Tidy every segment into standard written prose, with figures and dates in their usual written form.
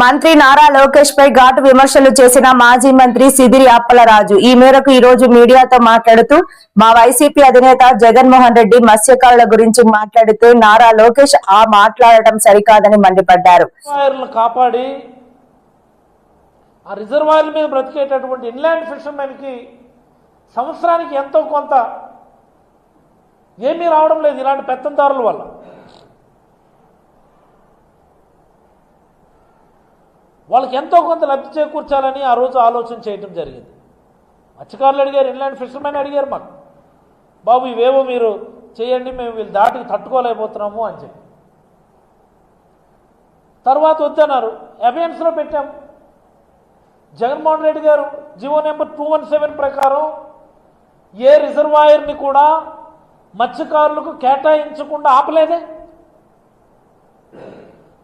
మంత్రి నారా లోకేష్ పై ఘాటు విమర్శలు చేసిన మాజీ మంత్రి సిదిరి అప్పలరాజు ఈ మేరకు ఈ రోజు మీడియాతో మాట్లాడుతూ మా వైసీపీ అధినేత జగన్మోహన్ రెడ్డి మత్స్యకారుల గురించి మాట్లాడితే నారా లోకేష్ ఆ మాట్లాడటం సరికాదని మండిపడ్డారు. కాపాడి ఆ రిజర్వాయర్ల మీద బ్రతికేటటువంటి ఇన్లాండ్ ఫిషర్మెన్ కి సంవత్సరానికి ఎంతో కొంత ఏమీ రావడం లేదు ఇలాంటి పెత్తందారుల వల్ల. వాళ్ళకి ఎంతో కొంత లబ్ధి చేకూర్చాలని ఆ రోజు ఆలోచన చేయడం జరిగింది. మత్స్యకారులు అడిగారు, ఇన్లాండ్ ఫిషర్మెన్ అడిగారు, మాకు బాబు ఇవేవో మీరు చేయండి, మేము వీళ్ళు దాటికి తట్టుకోలేకపోతున్నాము అని చెప్పి. తర్వాత వద్దన్నారు, అబియన్స్లో పెట్టాం. జగన్మోహన్ రెడ్డి గారు జీవో నెంబర్ 217 ప్రకారం ఏ రిజర్వాయర్ని కూడా మత్స్యకారులకు కేటాయించకుండా ఆపలేదే.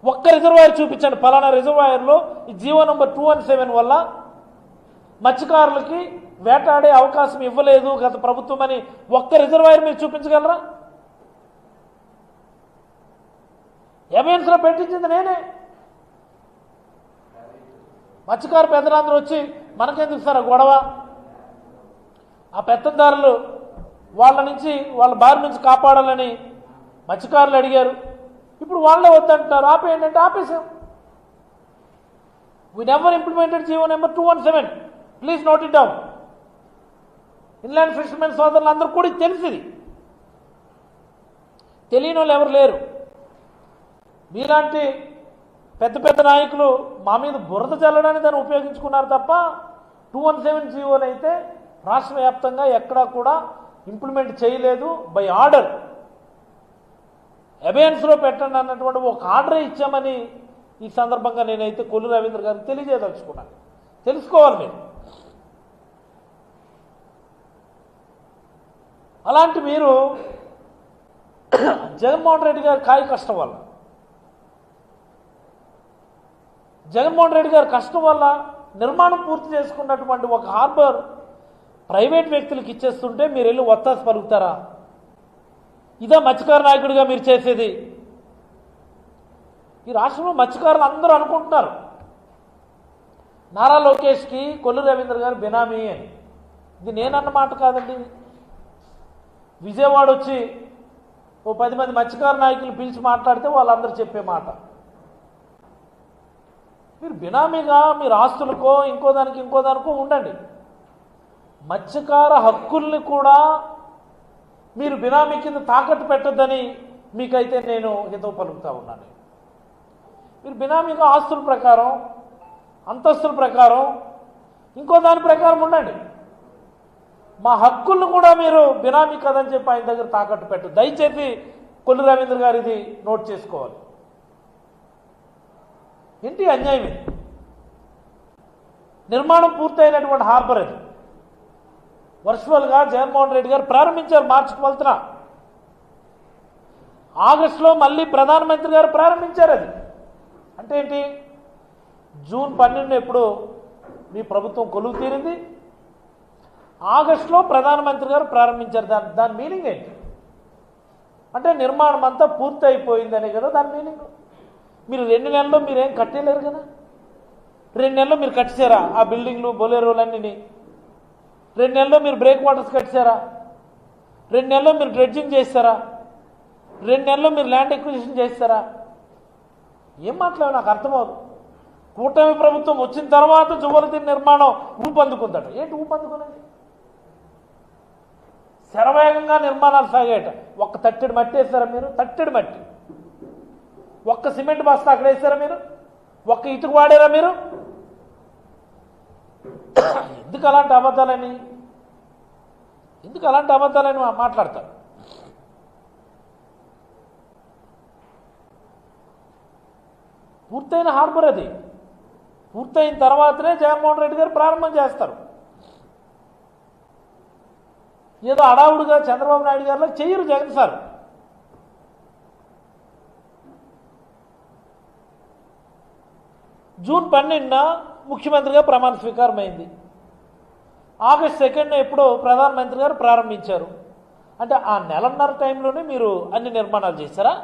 ఒక్క రిజర్వాయర్ చూపించండి, పలానా రిజర్వాయర్లో ఈ జీవో నెంబర్ 217 వల్ల మత్స్యకారులకి వేటాడే అవకాశం ఇవ్వలేదు గత ప్రభుత్వం అని ఒక్క రిజర్వాయర్ మీరు చూపించగలరా? ఎవిడెన్స్లో పెట్టించింది నేనే. మత్స్యకారు పెద్దలందరూ వచ్చి మనకెందుకు సార్ గొడవ, ఆ పెత్తందారులు వాళ్ళ బారి నుంచి కాపాడాలని మత్స్యకారులు అడిగారు. ఇప్పుడు వాళ్ళే వద్దంటున్నారు, ఆపేయండి అంటే ఆపేసాం. We never implemented GO number 217. Please note it down. Inland fishermen సోదరులు అందరూ కూడా తెలిసింది, తెలియని వాళ్ళు ఎవరు లేరు. మీలాంటి పెద్ద పెద్ద నాయకులు మా మీద బురద చల్లడానికి దాన్ని ఉపయోగించుకున్నారు తప్ప 217 జీవోని అయితే రాష్ట్ర వ్యాప్తంగా ఎక్కడా కూడా ఇంప్లిమెంట్ చేయలేదు. బై ఆర్డర్ అబియన్స్లో పెట్టండి అన్నటువంటి ఒక ఆర్డరే ఇచ్చామని ఈ సందర్భంగా నేనైతే కొల్లు రవీంద్ర గారికి తెలియజేయదలుచుకున్నాను. తెలుసుకోవాలి మీరు. అలాంటి మీరు జగన్మోహన్ రెడ్డి గారి కాయ కష్టం వల్ల, జగన్మోహన్ రెడ్డి గారి కష్టం వల్ల నిర్మాణం పూర్తి చేసుకున్నటువంటి ఒక హార్బర్ ప్రైవేట్ వ్యక్తులకు ఇచ్చేస్తుంటే మీరు వెళ్ళి ఒత్తాసు పలుకుతారా? ఇదే మత్స్యకార నాయకుడిగా మీరు చేసేది? ఈ రాష్ట్రంలో మత్స్యకారులు అందరూ అనుకుంటున్నారు నారా లోకేష్కి కొల్లు రవీంద్ర గారు బినామీ అని. ఇది నేనన్న మాట కాదండి. విజయవాడ వచ్చి ఓ 10 మంది మత్స్యకార నాయకులు పిలిచి మాట్లాడితే వాళ్ళందరూ చెప్పే మాట. మీరు బినామీగా మీరు ఆస్తులకో ఇంకో దానికో ఉండండి. మత్స్యకార హక్కుల్ని కూడా మీరు బినామీ కింద తాకట్టు పెట్టద్దని మీకైతే నేను హితవు పలుకుతా ఉన్నాను. మీరు బినామీగా ఆస్తుల ప్రకారం, అంతస్తుల ప్రకారం, ఇంకో దాని ప్రకారం ఉండండి. మా హక్కులను కూడా మీరు బినామీ కదని చెప్పి ఆయన దగ్గర తాకట్టు పెట్టదు. దయచేసి కొల్లు రవీంద్ర గారు ఇది నోట్ చేసుకోవాలి. ఏంటి అన్యాయం ఇది? నిర్మాణం పూర్తయినటువంటి హార్బర్ అది వర్చువల్గా జగన్మోహన్ రెడ్డి గారు ప్రారంభించారు మార్చి 12న. ఆగస్టులో మళ్ళీ ప్రధానమంత్రి గారు ప్రారంభించారు. అది అంటే ఏంటి? జూన్ 12 ఎప్పుడు మీ ప్రభుత్వం కొలువు తీరింది, ఆగస్టులో ప్రధానమంత్రి గారు ప్రారంభించారు. దాని మీనింగ్ ఏంటి? అంటే నిర్మాణం అంతా పూర్తి అయిపోయిందనే కదా దాని మీనింగ్. మీరు 2 నెలల్లో మీరేం కట్టలేరు కదా. 2 నెలల్లో మీరు కట్టేశారా ఆ బిల్డింగ్లు బొలేరోలన్నీ? 2 నెలల్లో మీరు బ్రేక్ వాటర్స్ కట్టారా? 2 నెలల్లో మీరు డ్రెడ్జింగ్ చేస్తారా? 2 నెలల్లో మీరు ల్యాండ్ ఎక్విజిషన్ చేస్తారా? ఏం మాట్లాడు నాకు అర్థమవుతుంది. కూటమి ప్రభుత్వం వచ్చిన తర్వాత జువ్వలతీరు నిర్మాణం ఊపందుకుందట. ఏంటి ఊపందుకునేది? శరవేగంగా నిర్మాణాలు సాగాయట. ఒక్క తట్టెడు మట్టి వేస్తారా మీరు? తట్టెడు మట్టి. ఒక్క సిమెంట్ బస్తా అక్కడ వేస్తారా మీరు? ఒక్క ఇటుకు వాడారా మీరు? ఎందుకు అలాంటి అబద్ధాలని మాట్లాడతారు? పూర్తయిన హార్బర్ అది. పూర్తయిన తర్వాతనే జగన్మోహన్ రెడ్డి గారు ప్రారంభం చేస్తారు. ఏదో అడావుడుగా చంద్రబాబు నాయుడు గారిలో చెయ్యరు జగన్ సార్. జూన్ 12న ముఖ్యమంత్రిగా ప్రమాణ స్వీకారం అయింది. ఆగస్ట్ 2న ఎప్పుడో ప్రధానమంత్రి గారు ప్రారంభించారు. అంటే ఆ నెలన్నర టైంలోనే మీరు అన్ని నిర్మాణాలు చేశారా?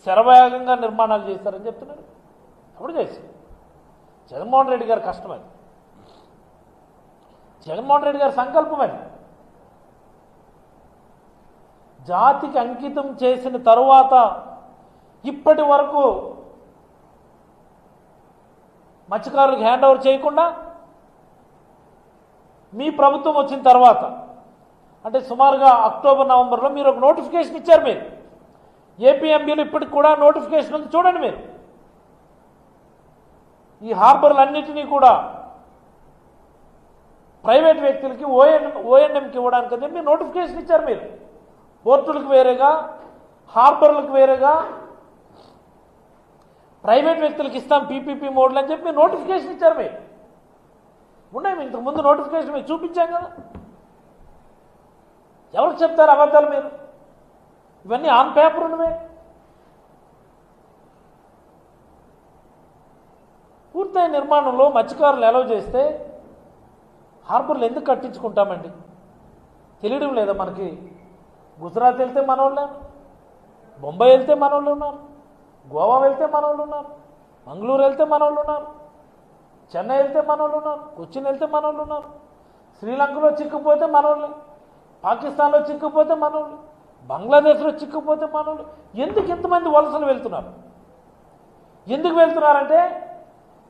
శరవేగంగా నిర్మాణాలు చేశారని చెప్తున్నారు. అప్పుడు చేసి జగన్మోహన్ రెడ్డి గారి కష్టం అది, జగన్మోహన్ రెడ్డి గారి సంకల్పం అది. జాతికి అంకితం చేసిన తరువాత ఇప్పటి వరకు మత్స్యకారులకు హ్యాండ్ ఓవర్ చేయకుండా మీ ప్రభుత్వం వచ్చిన తర్వాత అంటే సుమారుగా అక్టోబర్ నవంబర్లో మీరు ఒక నోటిఫికేషన్ ఇచ్చారు. మీరు ఏపీఎంబీలో ఇప్పటికి కూడా నోటిఫికేషన్ ఉంది, చూడండి మీరు. ఈ హార్బర్లన్నిటినీ కూడా ప్రైవేట్ వ్యక్తులకి ఓఎన్ఎంకి ఇవ్వడానికి అని చెప్పి నోటిఫికేషన్ ఇచ్చారు. మీరు పోర్టులకు వేరేగా, హార్బర్లకు వేరేగా ప్రైవేట్ వ్యక్తులకు ఇస్తాం పీపీపీ మోడ్లు అని చెప్పి నోటిఫికేషన్ ఇచ్చారు. మీరు ఉన్నాయి, మీ ఇంతకు ముందు నోటిఫికేషన్ మీరు చూపించాం కదా. ఎవరికి చెప్తారు అబద్ధాలు మీరు? ఇవన్నీ ఆన్ పేపర్ ఉన్నవే. పూర్తయిన నిర్మాణంలో మత్స్యకారులు అలౌ చేస్తే హార్బర్లు ఎందుకు కట్టించుకుంటామండి? తెలియడం లేదా మనకి? గుజరాత్ వెళ్తే మనోళ్ళు, బొంబాయి వెళ్తే మనోళ్ళు ఉన్నారు, గోవా వెళ్తే మనోళ్ళు ఉన్నారు, మంగళూరు వెళ్తే మనోళ్ళు ఉన్నారు, చెన్నై వెళ్తే మనోళ్ళు ఉన్నారు, కొచ్చిన్ వెళ్తే మనోళ్ళు ఉన్నారు, శ్రీలంకలో చిక్కుపోతే మనోళ్ళు, పాకిస్తాన్లో చిక్కుపోతే మనోళ్ళు, బంగ్లాదేశ్లో చిక్కుపోతే మనోళ్ళు. ఎందుకు ఇంతమంది వలసలు వెళ్తున్నారు? ఎందుకు వెళ్తున్నారంటే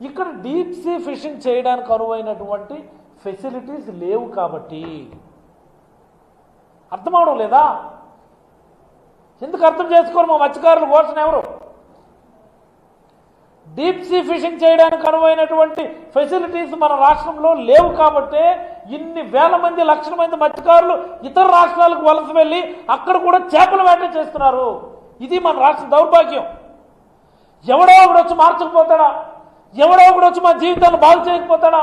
ఇక్కడ డీప్ సీ ఫిషింగ్ చేయడానికి అనువైనటువంటి ఫెసిలిటీస్ లేవు కాబట్టి. అర్థం అవడం లేదా? ఎందుకు అర్థం చేసుకోరు మా మత్స్యకారులు ఘోషణ? ఎవరు డీప్ సీ ఫిషింగ్ చేయడానికి అనువైనటువంటి ఫెసిలిటీస్ మన రాష్ట్రంలో లేవు కాబట్టి ఇన్ని వేల మంది, లక్షల మంది మత్స్యకారులు ఇతర రాష్ట్రాలకు వలస వెళ్ళి అక్కడ కూడా చేపల వేట చేస్తున్నారు. ఇది మన రాష్ట్ర దౌర్భాగ్యం. ఎవడో ఒకడు వచ్చి మార్చకపోతాడా? ఎవడో ఒకడు వచ్చి మా జీవితాన్ని బాగు చేయకపోతాడా?